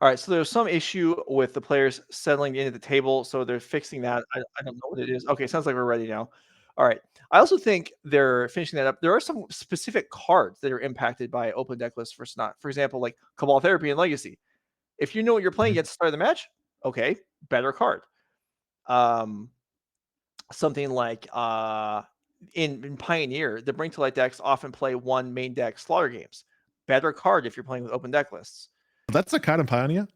All right, so there's some issue with the players settling into the table, so they're fixing that. I don't know what it is. Okay, sounds like we're ready now. All right. I also think they're finishing that up. There are some specific cards that are impacted by open deck lists versus not. For example, like Cabal Therapy and Legacy. If you know what you're playing against the start of the match, okay, better card. Something like in Pioneer, the Bring to Light decks often play one main deck Slaughter Games. Better card if you're playing with open deck lists. That's a card in Pioneer?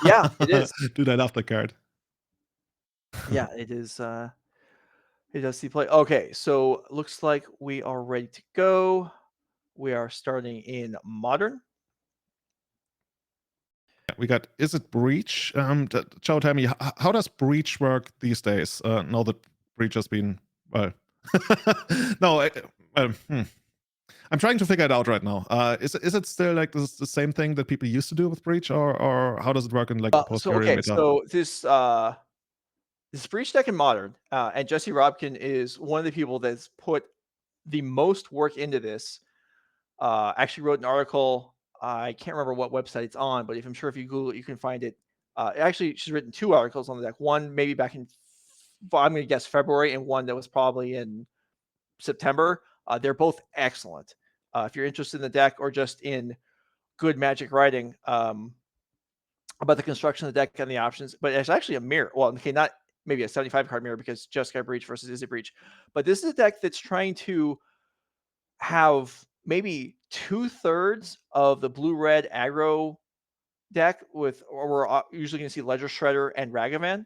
Yeah, it is. Dude, I love the card. Yeah, it is. It does see play. Okay, so looks like we are ready to go. We are starting in Modern. We got Izzet Breach. Joe, tell me, how does Breach work these days? Now that Breach has been, well, no, I'm trying to figure it out right now. Is it still like the same thing that people used to do with Breach, or how does it work in like the post-area meta? So this Breach deck in Modern, and Jesse Robkin is one of the people that's put the most work into this. Actually wrote an article. I can't remember what website it's on, but I'm sure if you Google it, you can find it. Actually, she's written 2 articles on the deck. One maybe back in, I'm going to guess February, and one that was probably in September. They're both excellent. If you're interested in the deck or just in good Magic writing about the construction of the deck and the options, but it's actually a mirror. Well, okay, not maybe a 75 card mirror because Jeskai Breach versus Izzet Breach, but this is a deck that's trying to have maybe 2/3 of the blue-red aggro deck with, or we're usually going to see Ledger Shredder and Ragavan,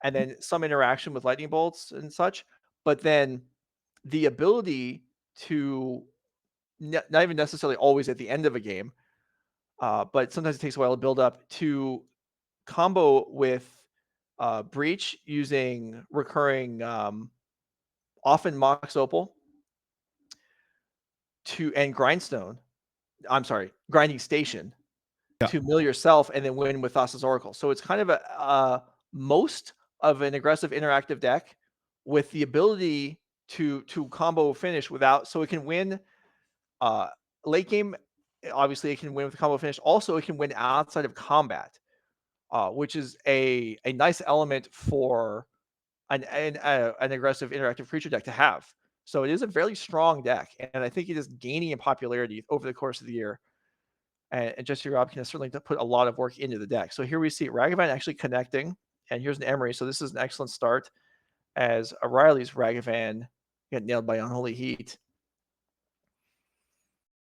and then some interaction with Lightning Bolts and such. But then the ability to not even necessarily always at the end of a game, but sometimes it takes a while to build up, to combo with Breach using recurring, often Mox Opal, and Grindstone. I'm sorry, Grinding Station, to mill yourself and then win with Thassa's Oracle. So it's kind of a most of an aggressive interactive deck with the ability to combo finish without, so it can win late game. Obviously, it can win with combo finish. Also, it can win outside of combat, which is a nice element for an aggressive interactive creature deck to have. So it is a very strong deck, and I think it is gaining in popularity over the course of the year. And Jesse Robkin has certainly put a lot of work into the deck. So here we see Ragavan actually connecting, and here's an Emery. So this is an excellent start, as Riley's Ragavan got nailed by Unholy Heat.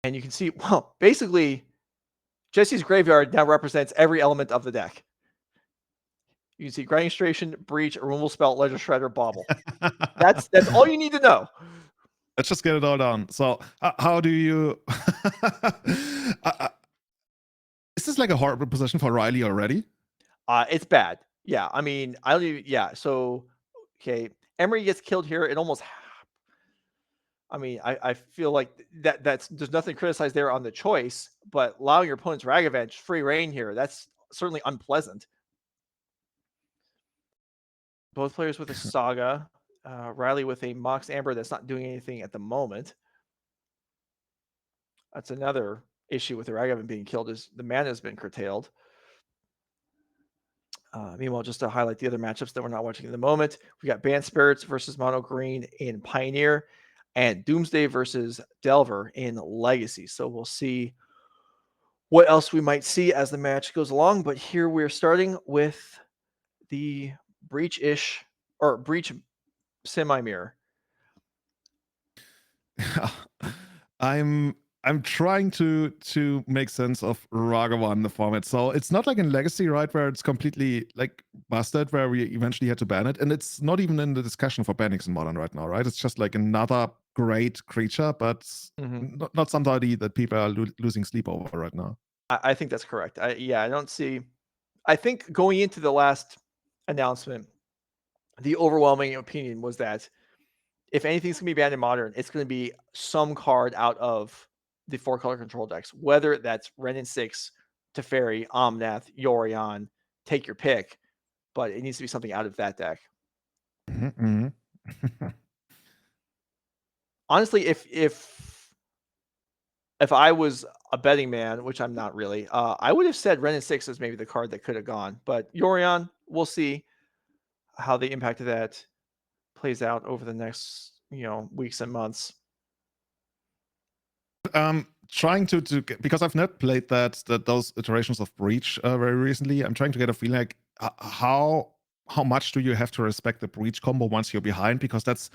And you can see, well, basically, Jesse's Graveyard now represents every element of the deck. You can see Grinding Station, Breach, Removal Spell, Ledger Shredder, Bauble. That's all you need to know. Let's just get it all down. So how do you... is this like a horrible position for Riley already? It's bad. Yeah, I mean, I don't even... Yeah, so, okay, Emery gets killed here. It almost... I mean, I feel like that's there's nothing to criticize there on the choice, but allowing your opponent's Ragavan free reign here, that's certainly unpleasant. Both players with a Saga. Riley with a Mox Amber that's not doing anything at the moment. That's another issue with the Ragavan being killed, is the mana has been curtailed. Meanwhile, just to highlight the other matchups that we're not watching at the moment, we got Bant Spirits versus Mono Green in Pioneer, and Doomsday versus Delver in Legacy. So we'll see what else we might see as the match goes along. But here we're starting with the Breach-ish, or Breach semi-mirror. I'm trying to make sense of Ragavan in the format. So it's not like in Legacy, right, where it's completely like busted, where we eventually had to ban it, and it's not even in the discussion for bannings in Modern right now, right? It's just like another great creature, but not somebody that people are losing sleep over right now. I think that's correct. I don't see... I think going into the last announcement, the overwhelming opinion was that if anything's going to be banned in Modern, it's going to be some card out of the 4-color control decks, whether that's Ren and 6, Teferi, Omnath, Yorion, take your pick, but it needs to be something out of that deck. Honestly, if if I was a betting man, which I'm not really, I would have said Ren and 6 is maybe the card that could have gone. But Yorion, we'll see how the impact of that plays out over the next, weeks and months. Trying to because I've not played those iterations of Breach very recently. I'm trying to get a feeling like how much do you have to respect the Breach combo once you're behind, because that's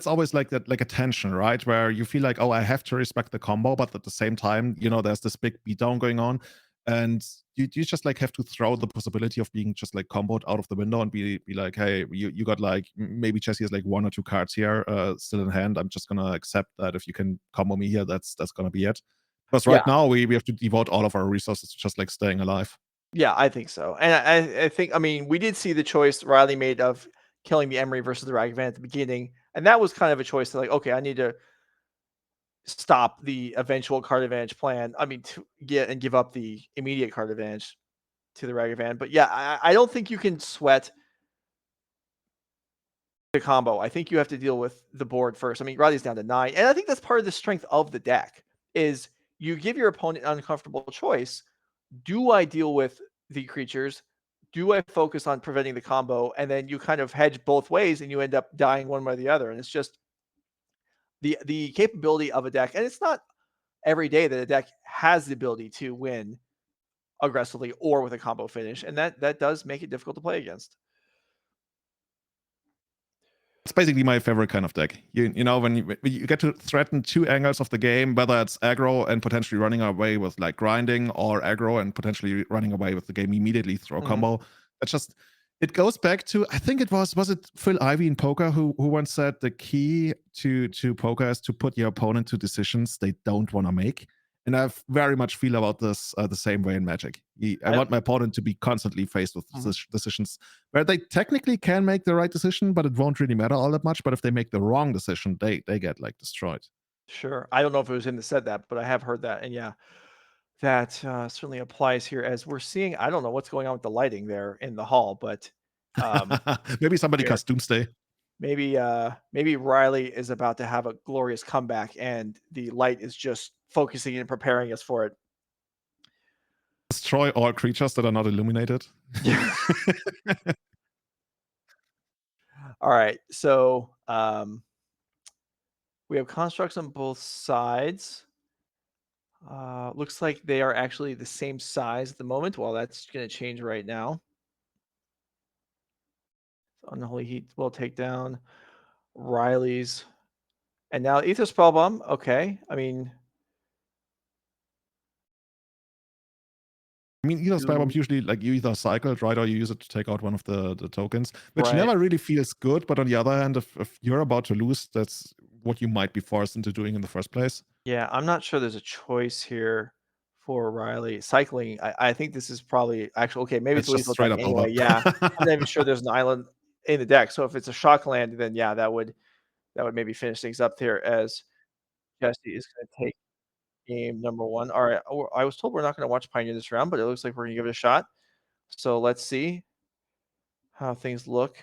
always like that, like a tension, right? Where you feel like, oh, I have to respect the combo, but at the same time, there's this big beatdown going on, and you just like have to throw the possibility of being just like comboed out of the window and be like, hey, you got like maybe Jesse has like 1 or 2 cards here still in hand. I'm just gonna accept that if you can combo me here, that's gonna be it. Because right now we have to devote all of our resources to just like staying alive. Yeah, I think so. And I think, we did see the choice Riley made of killing the Emery versus the Ragavan at the beginning. And that was kind of a choice to like, okay, I need to stop the eventual card advantage plan. To get and give up the immediate card advantage to the Ragavan. But yeah, I don't think you can sweat the combo. I think you have to deal with the board first. Riley's down to 9. And I think that's part of the strength of the deck is you give your opponent an uncomfortable choice. Do I deal with the creatures? Do I focus on preventing the combo? And then you kind of hedge both ways and you end up dying one way or the other. And it's just the capability of a deck. And it's not every day that a deck has the ability to win aggressively or with a combo finish. And that does make it difficult to play against. It's basically my favorite kind of deck. When you get to threaten 2 angles of the game, whether it's aggro and potentially running away with like grinding, or aggro and potentially running away with the game immediately through a combo. It goes back to, I think it was it Phil Ivey in poker who once said the key to poker is to put your opponent to decisions they don't want to make. And I very much feel about this the same way in Magic. I want my opponent to be constantly faced with decisions where they technically can make the right decision, but it won't really matter all that much. But if they make the wrong decision, they get like destroyed. Sure. I don't know if it was him that said that, but I have heard that. And yeah, that certainly applies here as we're seeing. I don't know what's going on with the lighting there in the hall, but maybe somebody cast Doomsday. Maybe Riley is about to have a glorious comeback and the light is just focusing and preparing us for it. Destroy all creatures that are not illuminated. Yeah. All right. So we have constructs on both sides. Looks like they are actually the same size at the moment. Well, that's going to change right now. Unholy Heat will take down Riley's. And now Ether Spellbomb. Okay. Either Spellbomb usually like you either cycle it, right, or you use it to take out one of the tokens, which Right. never really feels good. But on the other hand, if you're about to lose, that's what you might be forced into doing in the first place. Yeah, I'm not sure there's a choice here for Riley. Cycling, I think this is probably actually okay. Maybe it's a just lethal straight deck up anyway. over. Yeah, I'm not even sure there's an island in the deck. So if it's a shock land, then yeah, that would maybe finish things up there as Jesse is going to take game number 1. All right, I was told we're not going to watch Pioneer this round, but it looks like we're going to give it a shot. So let's see how things look.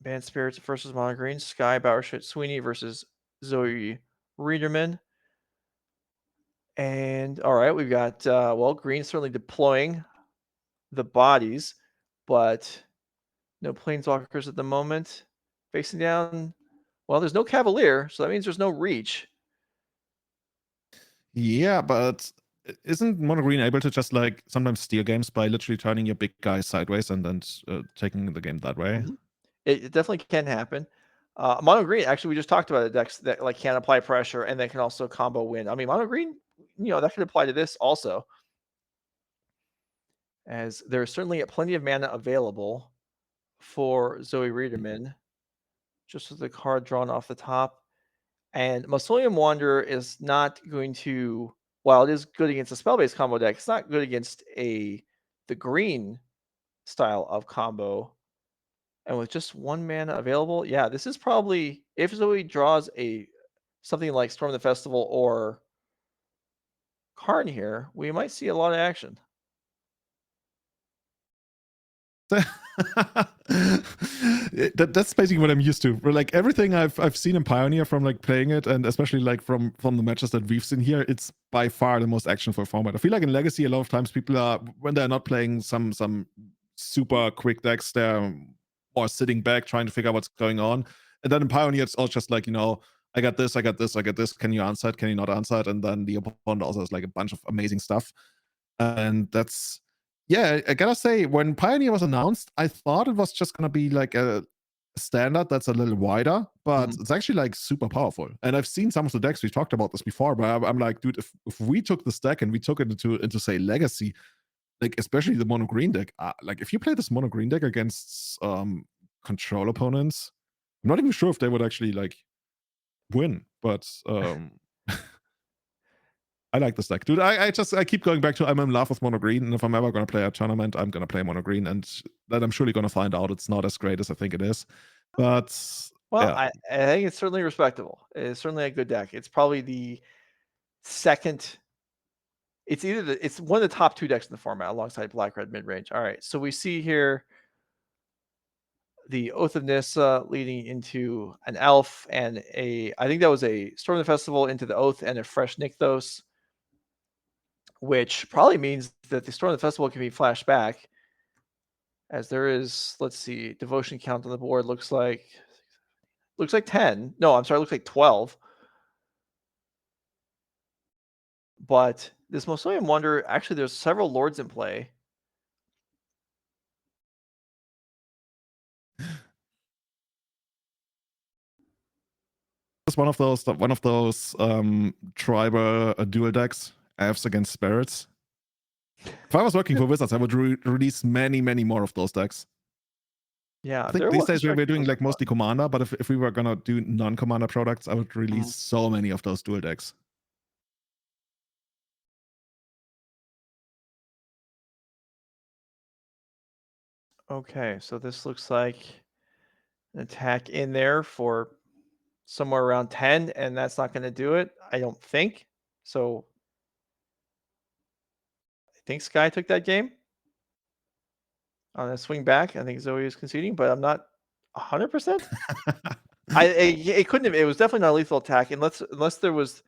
Bant Spirits versus Mono Green, Sky Bowershit Sweeney versus Zoe Riederman. And all right, we've got Green certainly deploying the bodies, but no planeswalkers at the moment. Facing down, well, there's no Cavalier, so that means there's no reach. Yeah, but isn't Mono Green able to just like sometimes steal games by literally turning your big guy sideways and then taking the game that way? Mm-hmm. It definitely can happen. Mono Green, actually, we just talked about it, decks that like can apply pressure and they can also combo win. Mono Green, that could apply to this also, as there's certainly plenty of mana available for Zoe Riederman, just with the card drawn off the top. And Mausoleum Wanderer is not going to, while it is good against a spell-based combo deck, it's not good against the green style of combo. And with just 1 mana available, yeah, this is probably, if Zoe draws something like Storm the Festival or Karn here, we might see a lot of action. That's basically what I'm used to. Like everything I've seen in Pioneer from like playing it, and especially like from the matches that we've seen here, it's by far the most actionful format. I feel like in Legacy, a lot of times people are, when they're not playing some super quick decks, they're more sitting back trying to figure out what's going on. And then in Pioneer, it's all just like, I got this, I got this, I got this. Can you answer it? Can you not answer it? And then the opponent also has like a bunch of amazing stuff. And that's, yeah, I gotta say, when Pioneer was announced, I thought it was just gonna be like a standard that's a little wider, but it's actually like super powerful. And I've seen some of the decks, we talked about this before, but I'm like, dude, if we took this deck and we took it into say Legacy, like especially the mono green deck, like if you play this mono green deck against control opponents, I'm not even sure if they would actually like win, but I like this deck, dude. I keep going back to I'm in love with mono green, and if I'm ever gonna play a tournament, I'm gonna play mono green, and then I'm surely gonna find out it's not as great as I think it is. But Well, yeah, I think it's certainly respectable. It's certainly a good deck. It's probably the second. It's it's one of the top 2 decks in the format alongside Black Red mid range. All right, so we see here the Oath of Nissa leading into an Elf and I think that was a Storm of the Festival into the Oath and a fresh Nykthos, which probably means that the Storm of the Festival can be flashed back, as there is, let's see, devotion count on the board looks like 10. No, I'm sorry, looks like 12. But this Mausoleum Wonder, actually, there's several lords in play. it's one of those tribal dual decks, Elves against Spirits. If I was working for Wizards, I would release many more of those decks. Yeah, I think these days we're doing like mostly Commander, but if we were gonna do non-Commander products, I would release so many of those dual decks. Okay, so this looks like an attack in there for somewhere around 10, and that's not going to do it, I don't think. So I think Sky took that game on a swing back. I think Zoe is conceding, but I'm not 100%. It couldn't have. It was definitely not a lethal attack unless there was.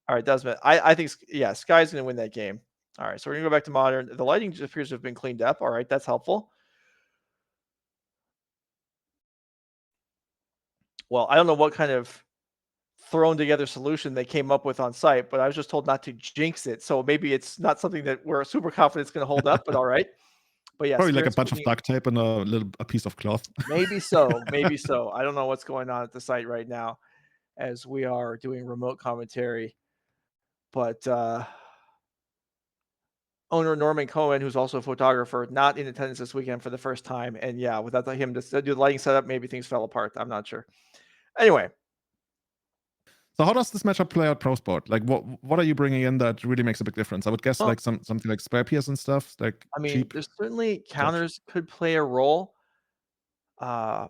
All right, Desmond. I think Sky's going to win that game. All right, so we're going to go back to Modern. The lighting just appears to have been cleaned up. All right, that's helpful. Well, I don't know what kind of thrown together solution they came up with on site, but I was just told not to jinx it. So maybe it's not something that we're super confident it's going to hold up, but all right. But yeah, Probably like a bunch of duct tape and a piece of cloth. Maybe so. Maybe so. I don't know what's going on at the site right now as we are doing remote commentary. But owner Norman Cohen, who's also a photographer, not in attendance this weekend for the first time. And yeah, without him to do the lighting setup, maybe things fell apart. I'm not sure. Anyway. So how does this matchup play out pro sport? Like what are you bringing in that really makes a big difference? I would guess like something like Spare Pierce and stuff. Like I mean, cheap. there's certainly counters could play a role. The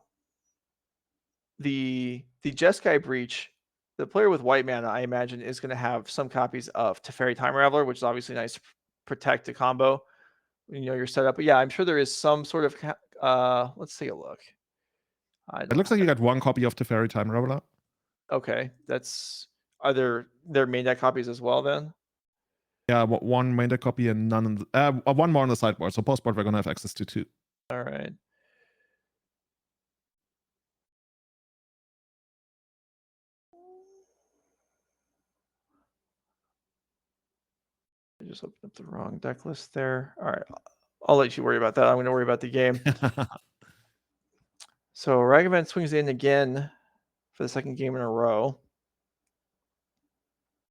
Jeskai breach, the player with white mana, I imagine, is going to have some copies of Teferi Time Raveler, which is obviously nice to protect a combo. Your setup. But yeah, I'm sure there is some sort of. Let's take a look. It looks like you got one copy of Teferi Time Raveler. Okay, are there main deck copies as well then? Yeah, one main deck copy and none in the, one more on the sideboard. So post board we're gonna have access to 2. All right. I just opened up the wrong deck list there. All right, I'll let you worry about that. I'm going to worry about the game. So Ragavan swings in again for the second game in a row.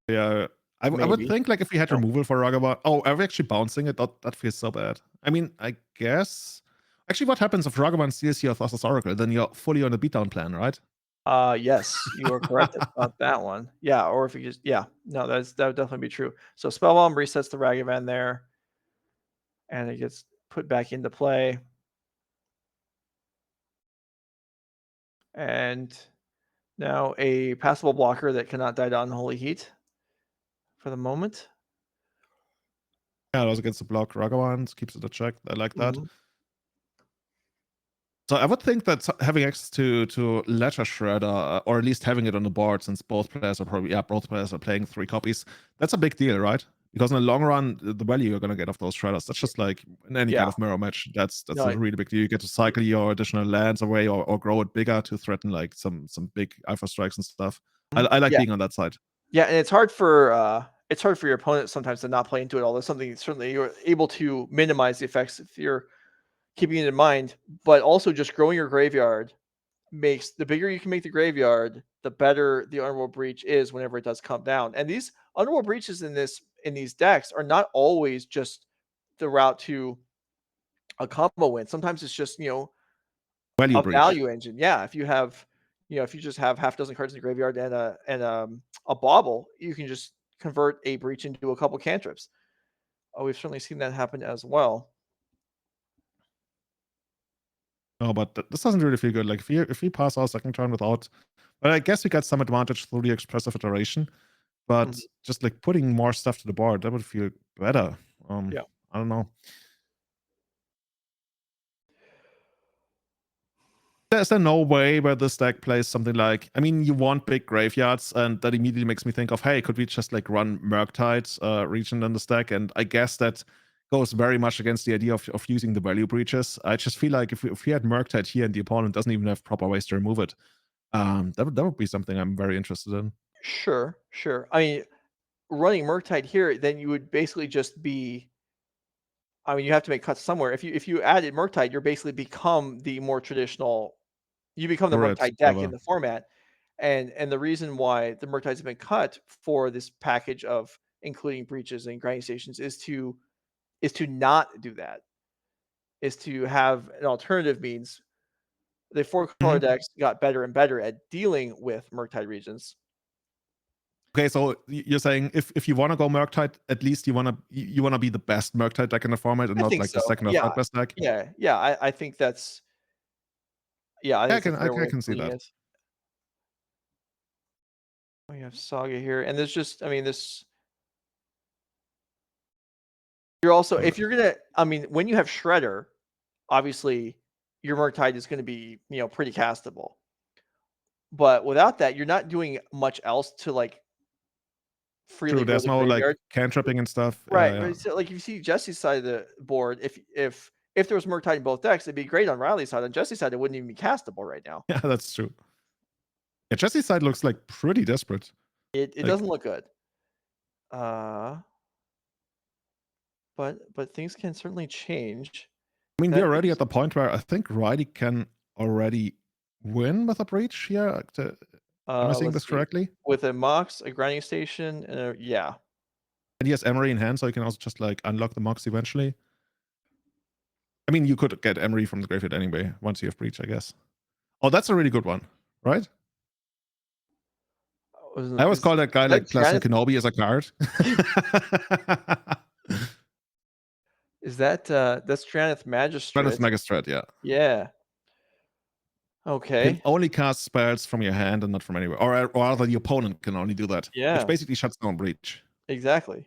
Yeah, I would think like if we had removal for Ragavan. Oh, are we actually bouncing it? That feels so bad. I mean, I guess. Actually, what happens if Ragavan steals your Thassa's Oracle? Then you're fully on a beatdown plan, right? Yes, you are correct about that one. Yeah, or if you just no, that would definitely be true. So Spellbomb resets the Ragavan there, and it gets put back into play. And now a passable blocker that cannot die to Unholy Heat for the moment. Yeah, it also gets the block Ragavan, keeps it a check. I like that. So I would think that having access to Ledger Shredder, or at least having it on the board, since both players are playing 3 copies, that's a big deal, right? Because in the long run, the value you're gonna get off those shredders, that's just like in any kind of mirror match. That's No, a really big deal. You get to cycle your additional lands away, or grow it bigger to threaten like some big alpha strikes and stuff. I like being on that side. Yeah, and it's hard for your opponent sometimes to not play into it. Although something certainly you're able to minimize the effects if you're keeping it in mind. But also just growing your graveyard makes the bigger you can make the graveyard, the better the Underworld Breach is whenever it does come down. And these Underworld Breaches in these decks are not always just the route to a combo win. Sometimes it's just Value a breach. value engine. Yeah, if you have if you just have half a dozen cards in the graveyard and a bauble, you can just convert a breach into a couple cantrips. Oh, we've certainly seen that happen as well. No, but this doesn't really feel good. Like if we pass our second turn without, well, I guess we got some advantage through the expressive iteration, but just like putting more stuff to the board, that would feel better. Yeah. I don't know. Is there no way where this deck plays something like, I mean, you want big graveyards, and that immediately makes me think of, hey, could we just like run Murktide Regent in this deck? And I guess that goes very much against the idea of using the value breaches. I just feel like if we had Murktide here and the opponent doesn't even have proper ways to remove it, that would be something I'm very interested in. Sure. I mean, running Murktide here, then you would basically just be. I mean, you have to make cuts somewhere. If you added Murktide, you're basically become the more traditional. You become the Murktide deck in the format, and the reason why the Murktides have been cut for this package of including breaches and grinding stations is to not do that. Is to have an alternative means. The 4-color decks got better and better at dealing with Murktide regions. Okay, so you're saying if you want to go Murktide, at least you want to be the best Murktide deck in the format, and not like the second or third best deck. Yeah. I think that's. Yeah, I think I can see that. We have Saga here, and there's just, I mean, this. You're also, if you're gonna, I mean, when you have Shredder, obviously your Murktide is going to be, pretty castable. But without that, you're not doing much else to like freely. True, there's no like cantripping and stuff. Right. Yeah. So, like, if you see Jesse's side of the board, if there was Murktide in both decks, it'd be great on Riley's side. On Jesse's side, it wouldn't even be castable right now. Yeah, that's true. Yeah, Jesse's side looks like pretty desperate. It like, doesn't look good. But things can certainly change. I mean, we're already at the point where I think Riley can already win with a breach here. Am I seeing this correctly? With a Mox, a grinding station, and yeah. And he has Emery in hand, so he can also just like unlock the Mox eventually. I mean, you could get Emery from the graveyard anyway once you have breach, I guess. Oh, that's a really good one, right? I always call that guy like Classic Kenobi as a card. Is that that's Straneth Magistrate? Straneth Magistrate, yeah. Yeah. Okay. You can only cast spells from your hand and not from anywhere. Or rather, the opponent can only do that. Yeah. Which basically shuts down breach. Exactly.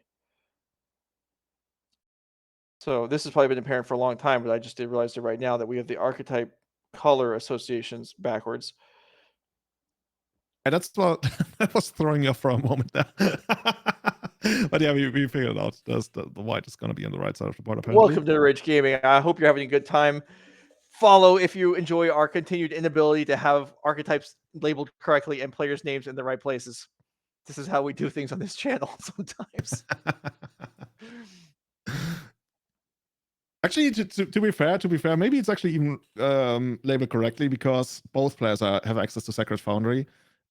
So this has probably been apparent for a long time, but I just did realize it right now that we have the archetype color associations backwards. And that's what that was throwing you off for a moment there. But yeah, we figured out the white is going to be on the right side of the board. Apparently. Welcome to Rage Gaming. I hope you're having a good time. Follow if you enjoy our continued inability to have archetypes labeled correctly and players' names in the right places. This is how we do things on this channel sometimes. Actually, to be fair, maybe it's actually even labeled correctly because both players have access to Sacred Foundry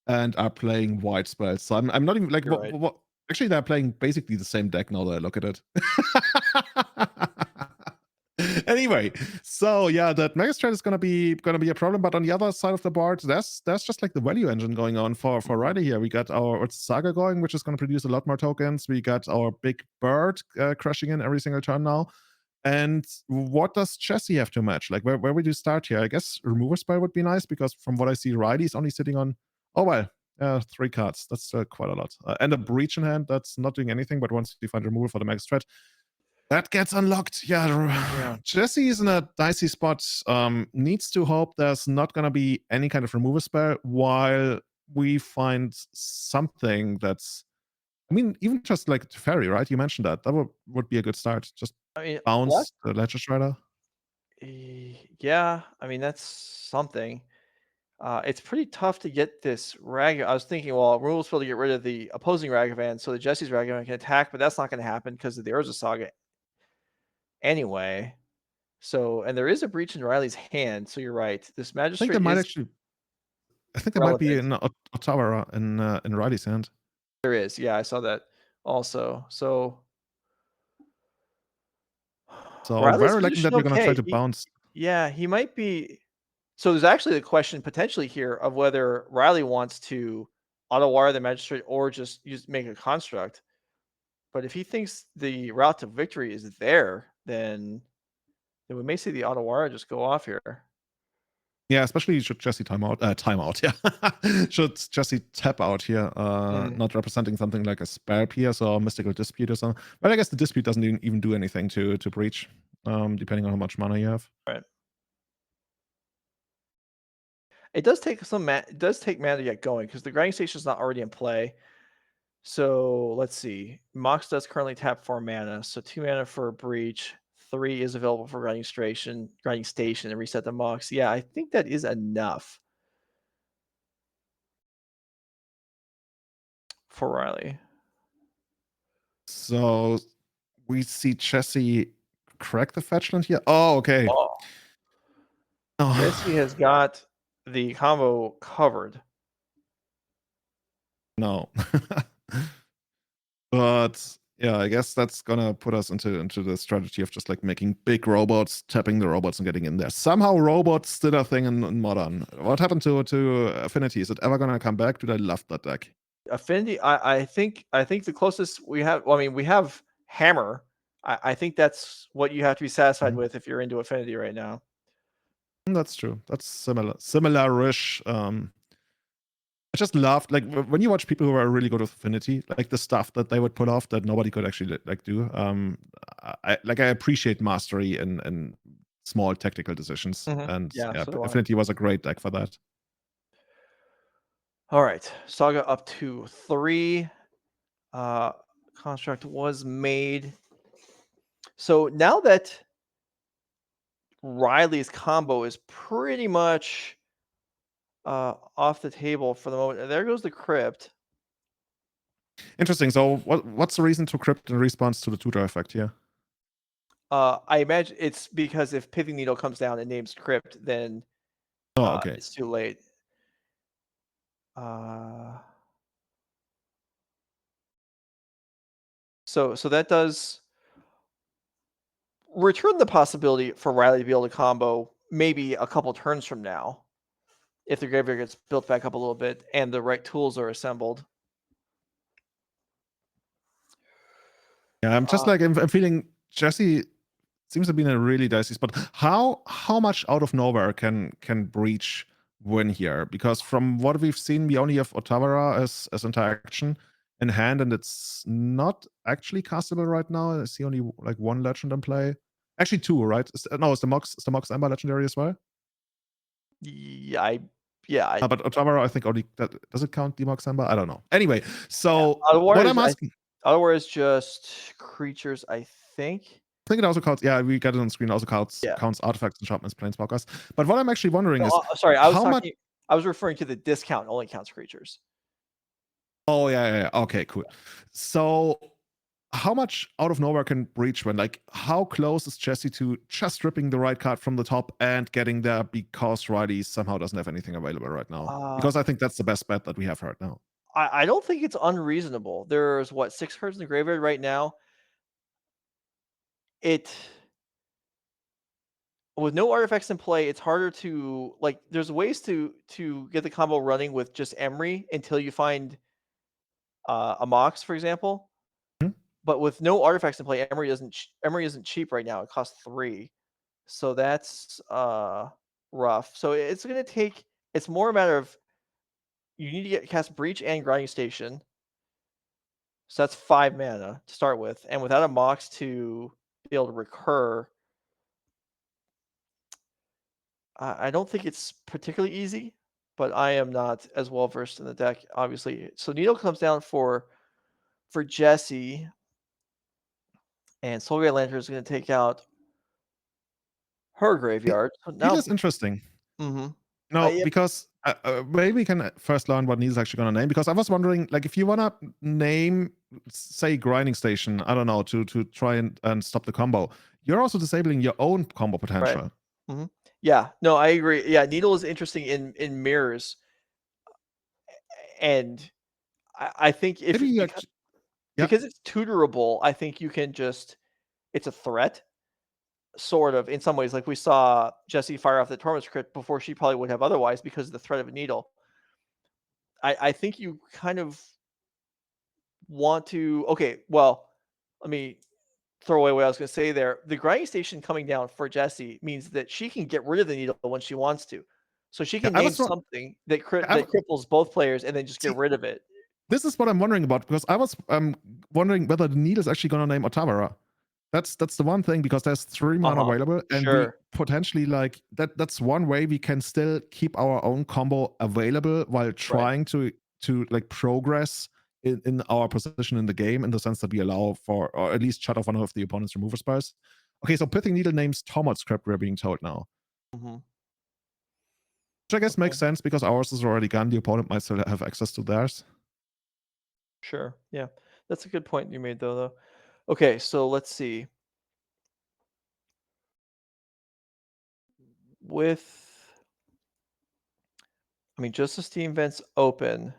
and are playing white spells. So I'm not even like what actually they're playing basically the same deck now that I look at it. Anyway, so yeah, that Magistrate is gonna be a problem. But on the other side of the board, there's just like the value engine going on for Riley here. We got our Saga going, which is gonna produce a lot more tokens. We got our big bird crashing in every single turn now. And what does Jesse have to match? Like where would you start here? I guess Remover Spell would be nice because from what I see, Riley's only sitting on 3 cards. That's quite a lot. And a Breach in hand that's not doing anything. But once you find Removal for the Magistrate, That gets unlocked. Yeah. Jesse is in a dicey spot. Needs to hope there's not gonna be any kind of removal spell while we find something that's. I mean, even just like Teferi, right? You mentioned that. That would be a good start. Just I mean, bounce the Ledger Strider. yeah, I mean that's something. It's pretty tough to get this Rag. I was thinking, well, removal spell to get rid of the opposing Ragavan so that Jesse's Ragavan can attack, but that's not going to happen because of the Urza Saga anyway. So, and there is a breach in Riley's hand, so you're right. This I think Magistrate there might is actually. I think there might be relevant. in Ottawa in Riley's hand. There is, yeah, I saw that also. So Riley's very likely that positioned we're gonna try okay. to bounce. Yeah, he might be. So there's actually the question potentially here of whether Riley wants to auto-wire the Magistrate or just make a construct. But if he thinks the route to victory is there, then we may see the auto-wire just go off here. Yeah, especially should Jesse time out. Yeah, should Jesse tap out here, not representing something like a spell pierce or mystical dispute or something. But I guess the dispute doesn't even do anything to breach, depending on how much mana you have. Right. It does take it does take mana to get going because the grinding station is not already in play. So let's see. Mox does currently tap 4 mana, so 2 mana for breach. 3 is available for grinding station, and reset the Mox. Yeah, I think that is enough for Riley. So we see Jesse crack the fetchland here. Oh, okay. Oh. Jesse has got the combo covered. No. But yeah, I guess that's gonna put us into the strategy of just like making big robots, tapping the robots and getting in there. Somehow robots did a thing in Modern. What happened to Affinity? Is it ever gonna come back? Dude, I love that deck. Affinity, I think the closest we have. Well, I mean, we have Hammer. I think that's what you have to be satisfied with if you're into Affinity right now. That's true. That's similar-ish. I just loved like when you watch people who are really good with Affinity, like the stuff that they would pull off that nobody could actually like do. I appreciate mastery and small tactical decisions, and Yeah, so Affinity was a great deck for that. All right, Saga up to 3. Construct was made. So now that Riley's combo is pretty much off the table for the moment, there goes the Crypt. Interesting. So what's the reason to Crypt in response to the tutor effect here? I imagine it's because if Pithing Needle comes down and names Crypt, then okay. it's too late. So that does return the possibility for Riley to be able to combo maybe a couple turns from now, if the graveyard gets built back up a little bit and the right tools are assembled. Yeah, I'm just like I'm feeling Jesse seems to be in a really dicey spot. How much out of nowhere can Breach win here? Because from what we've seen, we only have Ottawa as interaction in hand, and it's not actually castable right now. I see only like 1 legend in play. Actually 2, right? Is the Mox Ember legendary as well? Yeah, but Ottawa, I think only that does it count the Mox Ember? I don't know. Anyway, so yeah, what I'm asking. Otherwise, is just creatures, I think. I think it also counts. Yeah, we got it on screen. Also counts artifacts, enchantments, planeswalkers. But what I'm actually wondering is, sorry, I was referring to the discount only counts creatures. Oh yeah. Okay, cool. So, how much out of nowhere can Breach win? Like, how close is Jesse to just ripping the right card from the top and getting there because Riley somehow doesn't have anything available right now? Because I think that's the best bet that we have right now. I don't think it's unreasonable. There's 6 cards in the graveyard right now. With no artifacts in play, it's harder to there's ways to get the combo running with just Emery until you find a Mox, for example. But with no artifacts in play, Emery isn't cheap right now. It costs 3. So that's rough. So it's gonna take. It's more a matter of you need to cast Breach and Grinding Station. So that's 5 mana to start with, and without a Mox to be able to recur. I don't think it's particularly easy, but I am not as well versed in the deck, obviously. So Needle comes down for Jesse, and Soulgate Lantern is going to take out her graveyard. So Needle now, is interesting. mm-hmm. No, Yeah, because maybe we can first learn what Neil's actually going to name. Because I was wondering, like, if you want to name, say, Grinding Station, I don't know, to try and stop the combo, you're also disabling your own combo right. potential. Mm-hmm. Yeah, no, I agree. Yeah, Needle is interesting in mirrors, and I think if Maybe you because, actually, yeah, because it's tutorable, I think you can just it's a threat, sort of in some ways. Like we saw Jesse fire off the Torment Crypt before she probably would have otherwise because of the threat of a needle. I think you kind of want to. Okay, well, let me throw away what I was going to say there. The grinding station coming down for Jesse means that she can get rid of the needle when she wants to. So she yeah. can I name was something that I, that cripples both players and then just get see, rid of it. this is what I'm wondering about, because I was wondering whether the Needle is actually going to name Otavara. That's the one thing, because there's 3 mana Uh-huh. available, and we Sure. potentially, like, that's one way we can still keep our own combo available while Right. trying to like progress in our position in the game, in the sense that we allow for, or at least shut off one of the opponent's remover spells. Okay, so Pithing Needle names Tormod Script, we're being told now. Mm-hmm. Which I guess Okay. makes sense, because ours is already gone. The opponent might still have access to theirs. Sure. Yeah. That's a good point you made though. Okay, so let's see. With just the Steam vents open.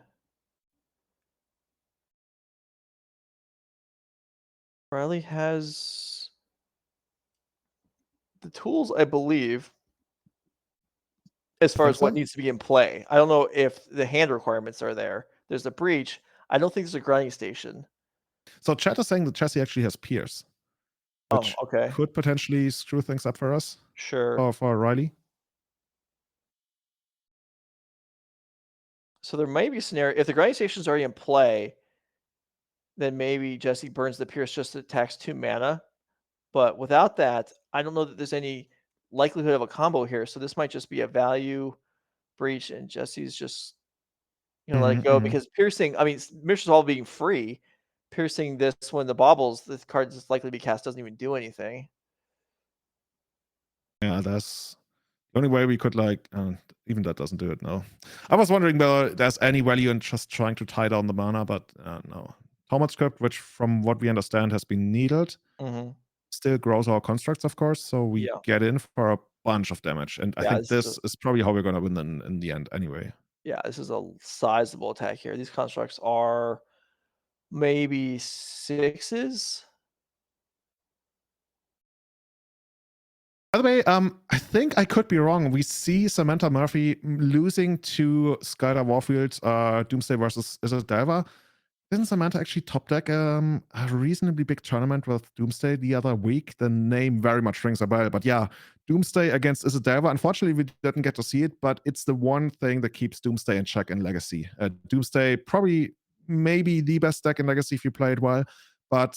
Riley has the tools, I believe, as I far think as what so. needs to be in play. I don't know if the hand requirements are there. There's a breach. I don't think there's a grinding station. So chat is saying that Jesse actually has Pierce, Oh, which okay. could potentially screw things up for us, Sure. or for Riley. So there might be a scenario if the grinding station is already in play, then maybe Jesse burns the Pierce just to tax 2 mana. But without that, I don't know that there's any likelihood of a combo here. So this might just be a value breach, and Jesse's just let it go because piercing. Mishra's all being free. Piercing this when the baubles, this card is likely to be cast doesn't even do anything. Yeah, that's the only way we could, like, even that doesn't do it. No, I was wondering whether there's any value in just trying to tie down the mana, but no. Tormod Script, which from what we understand has been needled, Mm-hmm. still grows our constructs, of course, so we Yeah, get in for a bunch of damage, and I yeah. think this is probably how we're going to win in the end anyway. This is a sizable attack here. These constructs are maybe 6s. By the way, I think I could be wrong. We see Samantha Murphy losing to Skyler Warfield, Doomsday versus Izzet. Didn't Samantha actually top deck a reasonably big tournament with Doomsday the other week? The name very much rings a bell. But yeah, Doomsday against Izzet. Unfortunately, we didn't get to see it, but it's the one thing that keeps Doomsday in check in Legacy. Doomsday, probably maybe the best deck in Legacy if you play it well. But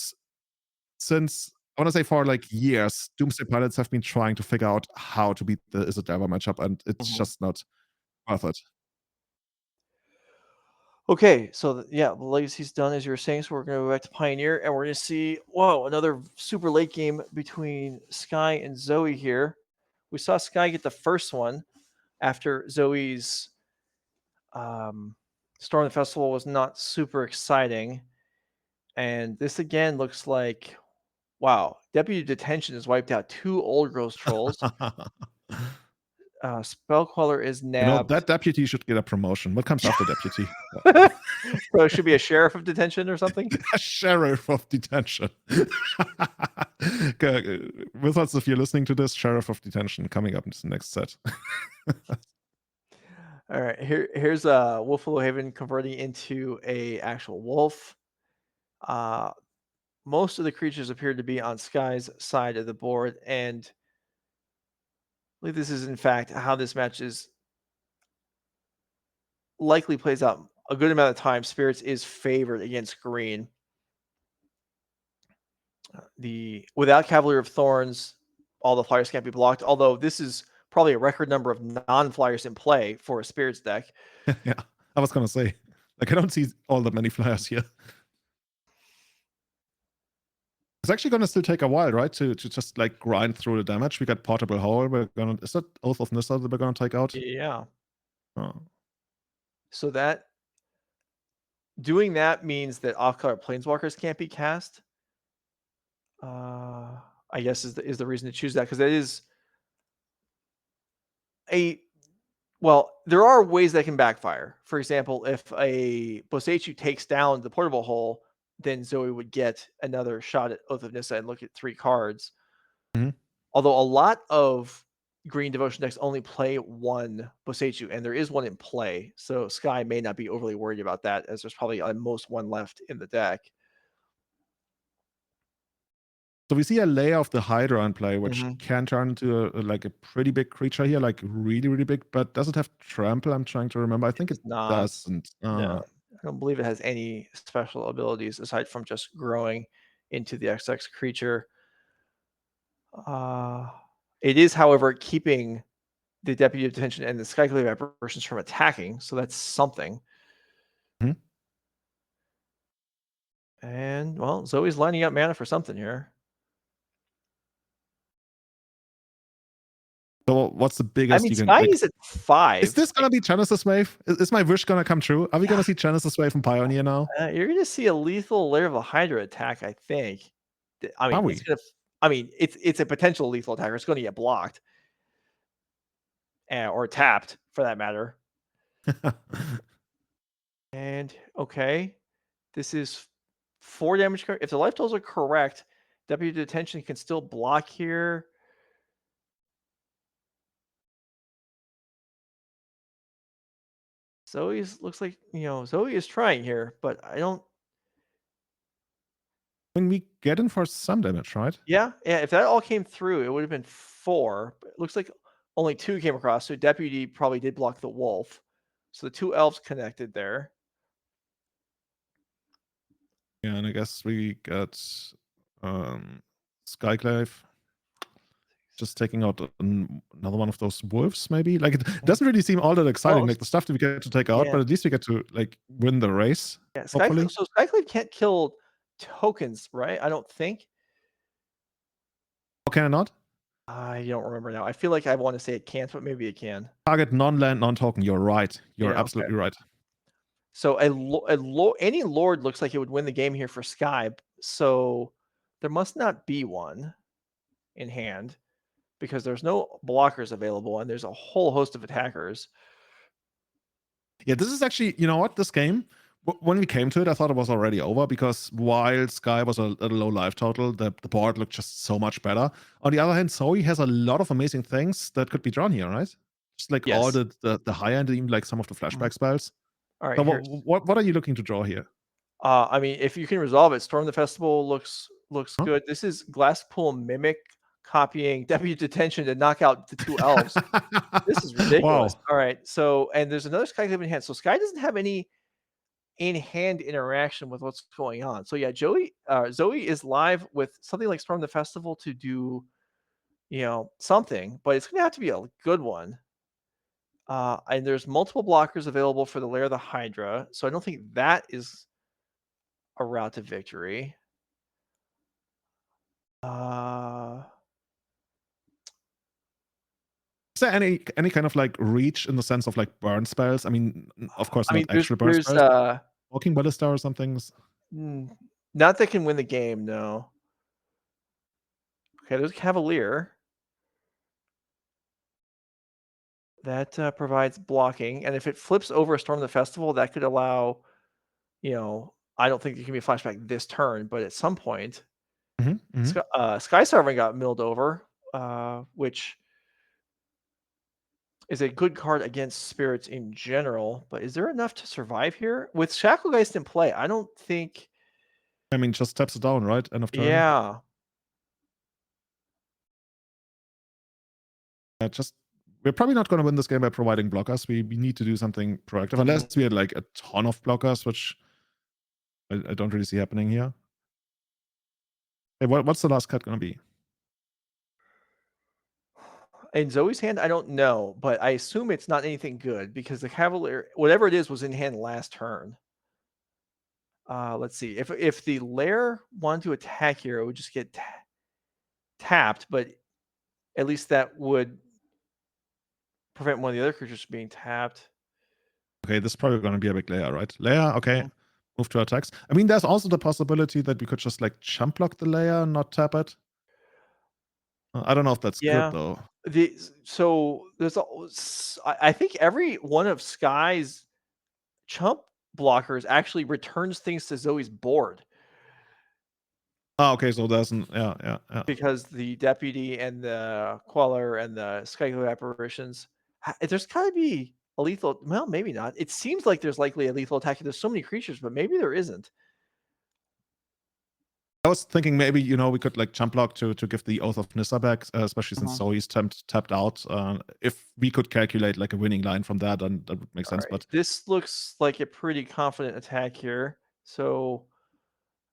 since, I want to say, for like years, Doomsday pilots have been trying to figure out how to beat the Izzet matchup, and it's Mhm. just not worth it. Okay, so the legacy's done as you were saying. So we're going to go back to Pioneer, and we're going to see another super late game between Sky and Zoe here. We saw Sky get the first one after Zoe's Storm the Festival was not super exciting, and this again looks like Deputy Detention has wiped out 2 Old Growth Trolls. Spell Queller is nabbed. That deputy should get a promotion. What comes after deputy? So it should be a Sheriff of Detention or something? A sheriff of detention. Wizards, if you're listening to this, sheriff of detention coming up in the next set. All right, here's a Wolfalo Haven converting into a actual wolf. Most of the creatures appear to be on Sky's side of the board, and I believe this is in fact how this match is likely plays out a good amount of time. Spirits is favored against green. Without Cavalier of Thorns, all the flyers can't be blocked. Although this is probably a record number of non-flyers in play for a Spirits deck. Yeah, I was gonna say, like, I don't see all that many flyers here. It's actually gonna still take a while, right? To just like grind through the damage. We got Portable Hole. Is that Oath of Nissa that we're gonna take out? Yeah. Oh. So doing that means that off-color Planeswalkers can't be cast. I guess is the reason to choose that, because that is there are ways that can backfire. For example, if a Boseiju takes down the Portable Hole, then Zoe would get another shot at Oath of Nissa and look at 3 cards. Mhm. Although a lot of green devotion decks only play one Boseiju, and there is one in play, so Sky may not be overly worried about that, as there's probably at most one left in the deck. So we see a layer of the Hydra in play, which Mhm. can turn into like a pretty big creature here, like really, really big. But does it have trample? I'm trying to remember. I think it It's not. doesn't. No, I don't believe it has any special abilities aside from just growing into the XX creature. It is, however, keeping the Deputy of Detention and the Skyclave apparitions from attacking, so that's something. Mhm. And, well, Zoe's lining up mana for something here. So what's the I biggest mean, you can Sky like? is at 5. Is this gonna be Genesis Wave? Is my wish gonna come true? Are we gonna see Genesis Wave and Pioneer now? You're going to see a lethal Lair of the Hydra attack, I think. I Are mean, we? it's a potential lethal attacker. It's going to get blocked or tapped, for that matter. And okay, this is 4 damage. If the life totals are correct, Deputy Detention can still block here. Zoe's looks like, Zoe is trying here, but I don't. When we get in for some damage, right? Yeah. If that all came through, it would have been 4. But it looks like only 2 came across. So Deputy probably did block the wolf. So the 2 elves connected there. Yeah, and I guess we got Skyclave just taking out another one of those wolves, maybe. Like, it doesn't really seem all that exciting, like the stuff that we get to take out, Yeah. but at least we get to like win the race. Yeah. Hopefully. So Skyclave can't kill tokens, right? I don't think. Or can it not? I don't remember now. I feel like I want to say it can't, but maybe it can. Target non-land, non-token. You're right. You're Yeah, absolutely right. So any Lord looks like it would win the game here for Sky. So there must not be one in hand, because there's no blockers available and there's a whole host of attackers. Yeah, this is actually, you know what, this game, when we came to it, I thought it was already over, because while Sky was a low life total, the board looked just so much better. On the other hand, Zoe has a lot of amazing things that could be drawn here, right? Just like all Yes. the high end, even like some of the flashback spells. All right, So here's. what are you looking to draw here? I mean, if you can resolve it, Storm the Festival looks Huh? good. This is Glasspool Mimic copying Deputy Detention to knock out the 2 elves. This is ridiculous. Wow. All right, so and there's another Skyclave in hand. So Sky doesn't have any in-hand interaction with what's going on. So yeah, Zoe is live with something like Storm the Festival to do, something, but it's gonna have to be a good one. And there's multiple blockers available for the Lair of the Hydra, so I don't think that is a route to victory. Is there any kind of like reach in the sense of like burn spells? I mean, of course, I not mean, actual burn there's spells. Walking Ballista or something. not that can win the game, no. Okay, there's Cavalier. That provides blocking, and if it flips over a Storm the Festival, that could allow, I don't think it can be a flashback this turn, but at some point, Sky Sovereign got milled over, which is a good card against spirits in general, but is there enough to survive here? With Shacklegeist in play, I don't think. I mean, just taps it down, right? End of turn. Yeah. We're probably not going to win this game by providing blockers. We need to do something proactive, unless we had like a ton of blockers, which I don't really see happening here. Hey, what's the last card gonna be? In Zoe's hand, I don't know, but I assume it's not anything good because the Cavalier, whatever it is, was in hand last turn. Let's see. If the lair wanted to attack here, it would just get tapped, but at least that would prevent one of the other creatures from being tapped. Okay, this is probably gonna be a big layer, right? Layer, okay. Mhm. Move to attacks. I mean, there's also the possibility that we could just like chump block the layer and not tap it. I don't know if that's good Yeah. though. So there's I think every one of Sky's chump blockers actually returns things to Zoe's board Ah, okay, so there's an yeah. because the deputy and the queller and the Skyglue apparitions. There's gotta be a lethal. Well, maybe not. It seems like there's likely a lethal attack. There's so many creatures, but maybe there isn't. I was thinking maybe we could like jump block to give the Oath of Nissa back, especially since Mhm. Zoe's tapped out. If we could calculate like a winning line from that, then that would make All sense. right. But This looks like a pretty confident attack here. So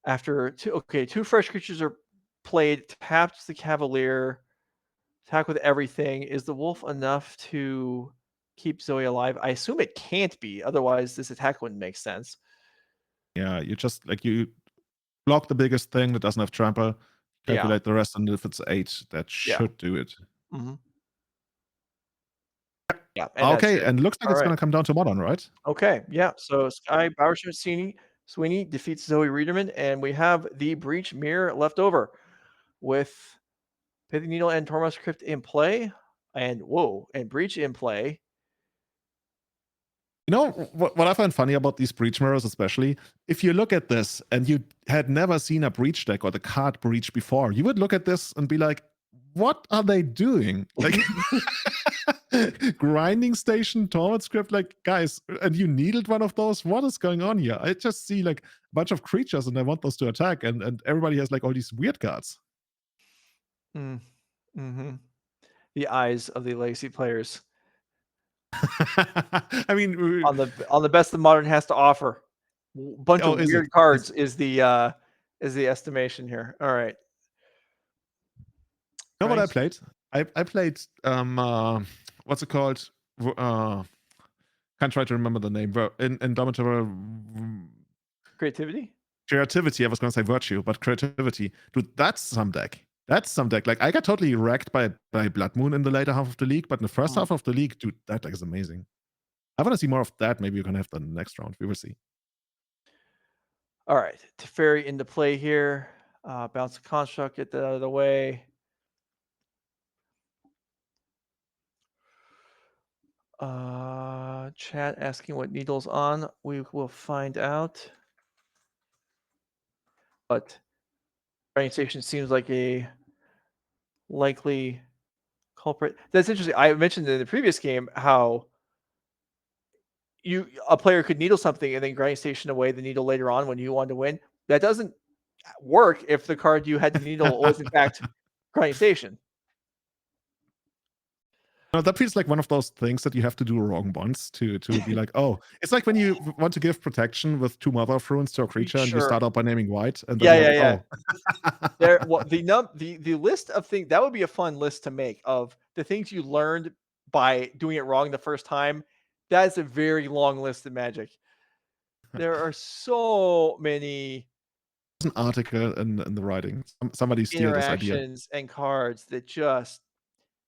after two fresh creatures are played, taps the Cavalier, attack with everything. Is the wolf enough to keep Zoe alive? I assume it can't be, otherwise this attack wouldn't make sense. yeah, you just like you block the biggest thing that doesn't have trample, Yeah, calculate the rest, and if it's 8, that yeah, should do it. mhm, yeah, and that's Okay, it. and looks like All it's right. gonna come down to modern, right? Okay, yeah. So Sky Bowership Sweeney defeats Zoe Riederman, and we have the Breach Mirror left over with Pithing Needle and Tormos Crypt in play, and Breach in play. You know what I find funny about these breach mirrors, especially if you look at this and you had never seen a breach deck or the card breach before, you would look at this and be like, "What are they doing?" Like grinding station, torment script, like guys, and you needed one of those. What is going on here? I just see like a bunch of creatures and I want those to attack, and everybody has like all these weird cards. Mm, mhm. The eyes of the legacy players I mean, on the best the modern has to offer. Bunch of oh, is it? weird cards is the estimation here. All right. You know what I Christ. played? I played what's it called? Can't try to remember the name. In Indomitable Creativity? Creativity, I was gonna say Virtue, but Creativity. Dude, that's some deck. That's some deck. Like I got totally wrecked by Blood Moon in the later half of the league, but in the first Mhm. half of the league, dude, that deck is amazing. I want to see more of that. Maybe you're gonna have the next round. We will see. All right. Teferi into play here. Bounce the construct, get that out of the way. Chat asking what needle's on. We will find out. But Burning Station seems like a likely culprit. That's interesting. I mentioned in the previous game how a player could needle something and then Grinding Station away the needle later on when you wanted to win. That doesn't work if the card you had to needle was in fact Grinding Station. No, that feels like one of those things that you have to do wrong once to be like, oh, it's like when you want to give protection with 2 Mother of Runes to a creature and you Sure. start out by naming white, and then Yeah, you're yeah, like, yeah. oh. The list of things that would be a fun list to make of the things you learned by doing it wrong the first time. That is a very long list in Magic. There are so many An article in the writing. Somebody steal this idea. interactions and cards that just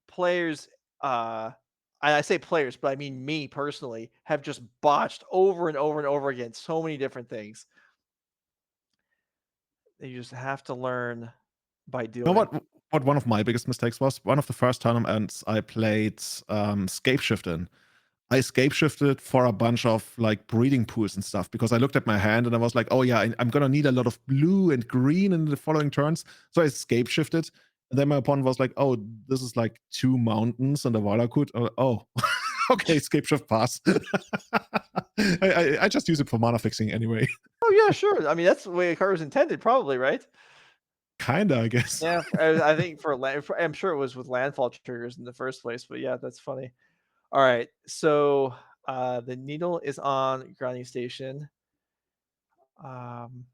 players and I say players, but I mean me personally, have just botched over and over and over again so many different things that you just have to learn by You know doing. what one of my biggest mistakes was? One of the first tournaments I played Scape Shift in. I scape shifted for a bunch of like breeding pools and stuff because I looked at my hand and I was like, oh yeah, I'm gonna need a lot of blue and green in the following turns. So I scape shifted. And then my opponent was like, oh, this is like 2 mountains and a Valakut. Oh, okay, scape shift pass. I just use it for mana fixing anyway. Oh yeah, sure. I mean that's the way a card was intended, probably, right? Kinda, I guess. Yeah, I think I'm sure it was with landfall triggers in the first place, but yeah, that's funny. All right, so the needle is on grounding station. Um,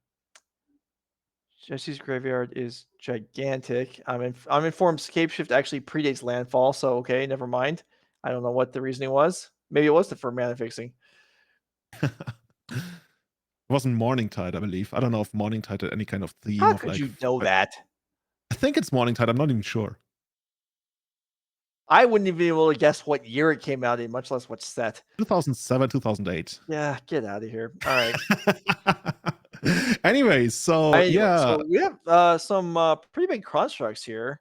Jesse's graveyard is gigantic. I'm informed Scapeshift actually predates landfall, so okay, never mind. I don't know what the reasoning was. Maybe it was for mana fixing. It wasn't Morning Tide, I believe. I don't know if Morning Tide had any kind of theme How of could like. you know that? I think it's Morning Tide. I'm not even sure. I wouldn't even be able to guess what year it came out in, much less what set. 2007, 2008. Yeah, get out of here. All right. Anyway, so yeah. So we have some pretty big constructs here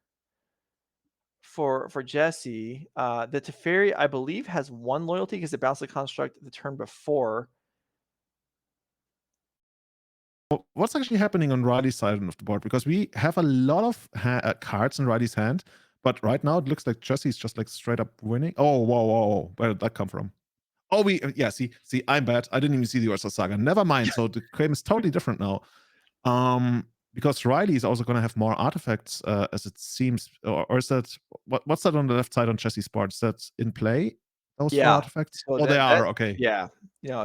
for Jesse. The Teferi, I believe, has 1 loyalty because it bounced the construct the turn before. What's actually happening on Riley's side of the board? Because we have a lot of cards in Riley's hand, but right now it looks like Jesse's just like straight up winning. Oh, whoa. Where did that come from? Oh, see, I'm bad. I didn't even see the Ursa Saga. Never mind. So the game is totally different now. Because Riley is also going to have more artifacts, as it seems. Or is that what's that on the left side on Jesse's board? Is that in play? Those 4 artifacts? So they are. Okay. Yeah.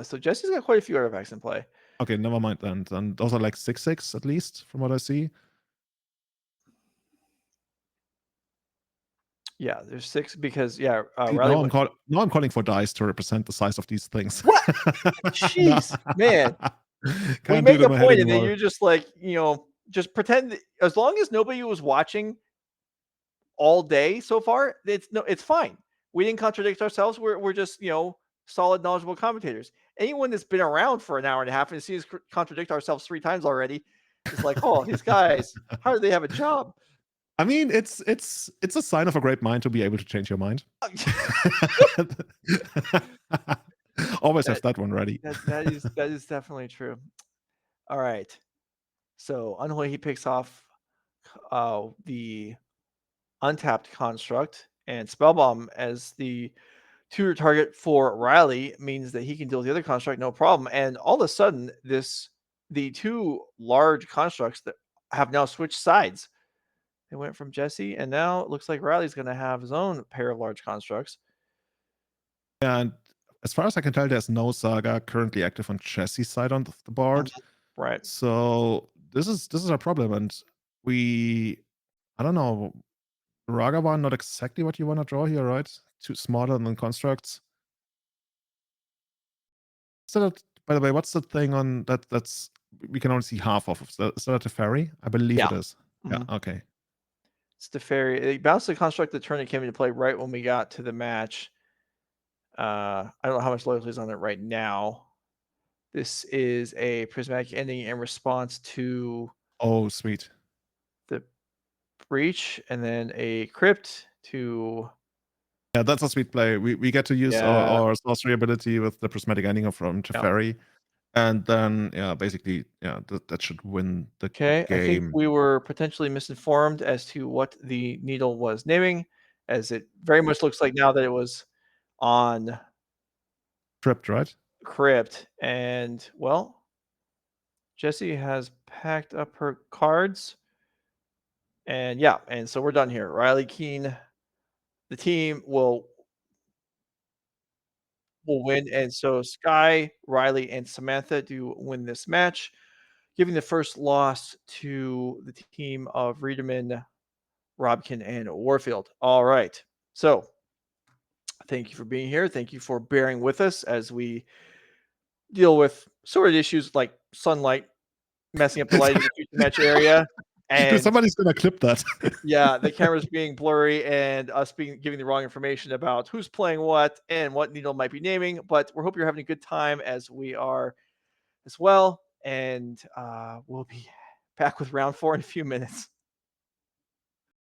So Jesse's got quite a few artifacts in play. Okay, never mind then. And those are like 6/6 at least, from what I see. Yeah, there's 6 because Riley. Now I'm calling for dice to represent the size of these things. What? Jeez, man. We make a point, and then you're just like, just pretend that as long as nobody was watching all day so far, it's fine. We didn't contradict ourselves. We're just solid, knowledgeable commentators. Anyone that's been around for an hour and a half and sees us contradict ourselves 3 times already, it's like, oh, these guys, how do they have a job? I mean, it's a sign of a great mind to be able to change your mind. Always have that one ready. That is definitely true. All right. So Unholy, he picks off the untapped construct, and Spellbomb as the tutor target for Riley means that he can deal with the other construct no problem. And all of a sudden, the 2 large constructs that have now switched sides. They went from Jesse, and now it looks like Riley's going to have his own pair of large constructs. And as far as I can tell, there's no saga currently active on Jesse's side on the board. Right. So this is our problem, and I don't know, Ragavan, not exactly what you want to draw here, right? Too smaller than constructs. So that, by the way, what's the thing on that's we can only see half of? Is that a Teferi? I believe it is. Mm-hmm. Yeah, okay. It's Teferi. It bounced the construct the turn it came into play right when we got to the match. I don't know how much loyalty is on it right now. This is a prismatic ending in response to sweet. The breach, and then a crypt to. Yeah, that's a sweet play. We get to use our sorcery ability with the prismatic ending from Teferi. And then, basically, that should win the game. I think we were potentially misinformed as to what the needle was naming, as it very much looks like now that it was on Crypt, right? Crypt. And, well, Jessie has packed up her cards. And, and so we're done here. Riley, Keane, the team will win. And so Sky, Riley, and Samantha do win this match, giving the first loss to the team of Riederman, Robkin, and Warfield. All right. So thank you for being here. Thank you for bearing with us as we deal with sort of issues like sunlight messing up the lighting in the match area. And somebody's going to clip that. The cameras being blurry and us giving the wrong information about who's playing what and what needle might be naming. But we hope you're having a good time as we are as well. And we'll be back with round 4 in a few minutes.